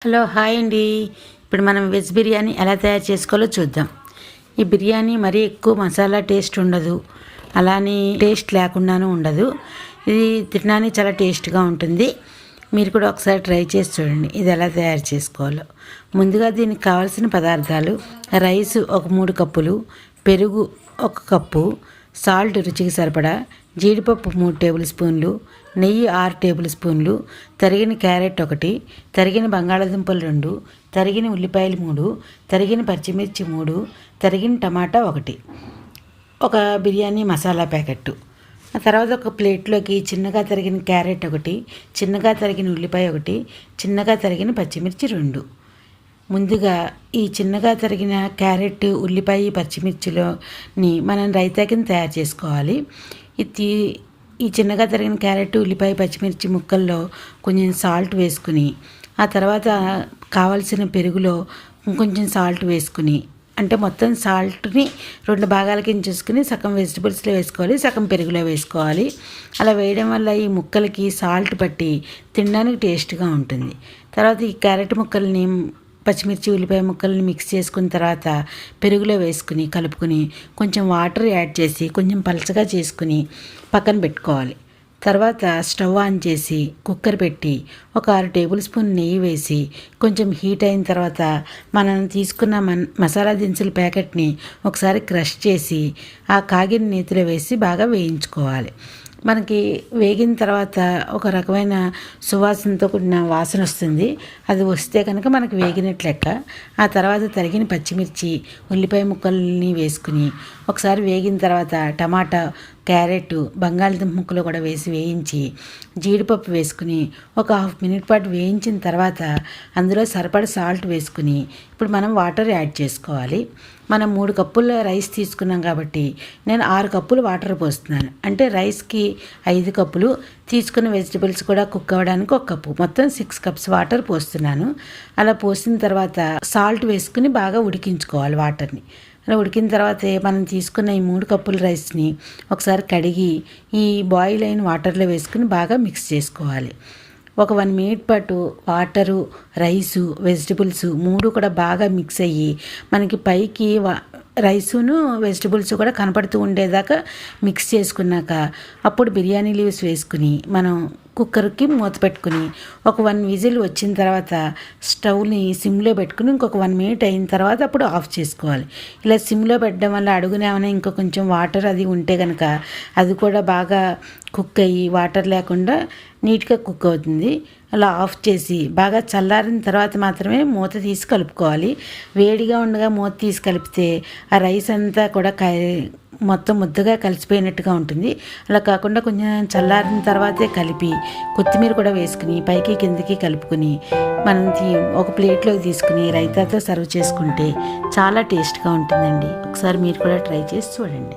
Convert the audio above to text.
Hello hi అండి. ఇప్పుడు మనం వెజ్ బిర్యానీ ఎలా తయారు చేసుకోవాలో చూద్దాం. ఈ బిర్యానీ మరీ ఎక్కువ మసాలా టేస్ట్ ఉండదు, అలానే టేస్ట్ లేకుండానూ ఉండదు. ఇది తినడానికి చాలా టేస్ట్గా ఉంటుంది. మీరు కూడా ఒకసారి ట్రై చేసి చూడండి ఇది ఎలా తయారు చేసుకోవాలో. ముందుగా దీనికి కావాల్సిన పదార్థాలు: రైస్ ఒక 3 కప్పులు, పెరుగు 1 కప్పు, సాల్ట్ రుచికి సరిపడా, జీడిపప్పు 3 టేబుల్ స్పూన్లు, నెయ్యి 6 టేబుల్ స్పూన్లు, తరిగిన క్యారెట్ 1, తరిగిన బంగాళాదుంపలు 2, తరిగిన ఉల్లిపాయలు 3, తరిగిన పచ్చిమిర్చి 3, తరిగిన టమాటా 1, ఒక బిర్యానీ మసాలా ప్యాకెట్టు. ఆ తర్వాత ఒక ప్లేట్లోకి చిన్నగా తరిగిన క్యారెట్ 1, చిన్నగా తరిగిన ఉల్లిపాయ 1, చిన్నగా తరిగిన పచ్చిమిర్చి 2. ముందుగా ఈ చిన్నగా తరిగిన క్యారెట్, ఉల్లిపాయ, పచ్చిమిర్చిలోని మనం రైతా కింద తయారు చేసుకోవాలి. ఈ చిన్నగా తరిగిన క్యారెట్, ఉల్లిపాయ, పచ్చిమిర్చి ముక్కల్లో కొంచెం సాల్ట్ వేసుకుని, ఆ తర్వాత కావలసిన పెరుగులో ఇంకొంచెం సాల్ట్ వేసుకుని, అంటే మొత్తం సాల్ట్ని 2 భాగాల కింద చేసుకుని సగం వెజిటబుల్స్లో వేసుకోవాలి, సగం పెరుగులో వేసుకోవాలి. అలా వేయడం వల్ల ఈ ముక్కలకి సాల్ట్ పట్టి తినడానికి టేస్ట్గా ఉంటుంది. తర్వాత ఈ క్యారెట్ ముక్కల్ని, పచ్చిమిర్చి, ఉల్లిపాయ ముక్కల్ని మిక్స్ చేసుకున్న తర్వాత పెరుగులో వేసుకుని కలుపుకుని కొంచెం వాటర్ యాడ్ చేసి కొంచెం పలచగా చేసుకుని పక్కన పెట్టుకోవాలి. తర్వాత స్టవ్ ఆన్ చేసి కుక్కర్ పెట్టి ఒక 6 టేబుల్ స్పూన్ నెయ్యి వేసి కొంచెం హీట్ అయిన తర్వాత మనం తీసుకున్న మసాలా దినుసుల ప్యాకెట్ని ఒకసారి క్రష్ చేసి ఆ కాగిన నేతిలో వేసి బాగా వేయించుకోవాలి. మనకి వేగిన తర్వాత ఒక రకమైన సువాసనతో కూడిన వాసన వస్తుంది. అది వస్తే కనుక మనకు వేగినట్లు లెక్క. ఆ తర్వాత తరిగిన పచ్చిమిర్చి, ఉల్లిపాయ ముక్కల్ని వేసుకుని ఒకసారి వేగిన తర్వాత టమాటా, క్యారెట్, బంగాళదుంప ముక్కలు కూడా వేసి వేయించి జీడిపప్పు వేసుకుని ఒక 1/2 మినిట్ పాటు వేయించిన తర్వాత అందులో సరిపడా సాల్ట్ వేసుకుని ఇప్పుడు మనం వాటర్ యాడ్ చేసుకోవాలి. మనం 3 కప్పుల రైస్ తీసుకున్నాం కాబట్టి నేను 6 కప్పులు వాటర్ పోస్తున్నాను. అంటే రైస్కి 5 కప్పులు, తీసుకున్న వెజిటబుల్స్ కూడా కుక్ అవ్వడానికి 1 కప్పు, మొత్తం 6 కప్స్ వాటర్ పోస్తున్నాను. అలా పోసిన తర్వాత సాల్ట్ వేసుకుని బాగా ఉడికించుకోవాలి వాటర్ని. అలా ఉడికిన తర్వాత మనం తీసుకున్న ఈ 3 కప్పుల రైస్ని ఒకసారి కడిగి ఈ బాయిల్ అయిన వాటర్లో వేసుకుని బాగా మిక్స్ చేసుకోవాలి. ఒక 1 మినిట్ పాటు వాటరు, రైసు, వెజిటబుల్స్ 3 కూడా బాగా మిక్స్ అయ్యి మనకి పైకి రైసును వెజిటబుల్స్ కూడా కనపడుతూ ఉండేదాకా మిక్స్ చేసుకున్నాక అప్పుడు బిర్యానీ లీవ్స్ వేసుకుని మనం కుక్కర్కి మూత పెట్టుకుని ఒక 1 విజిల్ వచ్చిన తర్వాత స్టవ్ని సిమ్లో పెట్టుకుని ఇంకొక 1 మినిట్ అయిన తర్వాత అప్పుడు ఆఫ్ చేసుకోవాలి. ఇలా సిమ్లో పెట్టడం వల్ల అడుగున ఏమైనా ఇంకా కొంచెం వాటర్ అది ఉంటే కనుక అది కూడా బాగా కుక్ అయ్యి వాటర్ లేకుండా నీట్గా కుక్ అవుతుంది. అలా ఆఫ్ చేసి బాగా చల్లారిన తర్వాత మాత్రమే మూత తీసి కలుపుకోవాలి. వేడిగా ఉండగా మూత తీసి కలిపితే ఆ రైస్ అంతా కూడా మొత్తం ముద్దగా కలిసిపోయినట్టుగా ఉంటుంది. అలా కాకుండా కొంచెం చల్లారిన తర్వాతే కలిపి కొత్తిమీర కూడా వేసుకుని పైకి కిందకి కలుపుకుని మనం ఒక ప్లేట్లోకి తీసుకుని రైతాతో సర్వ్ చేసుకుంటే చాలా టేస్ట్గా ఉంటుందండి. ఒకసారి మీరు కూడా ట్రై చేసి చూడండి.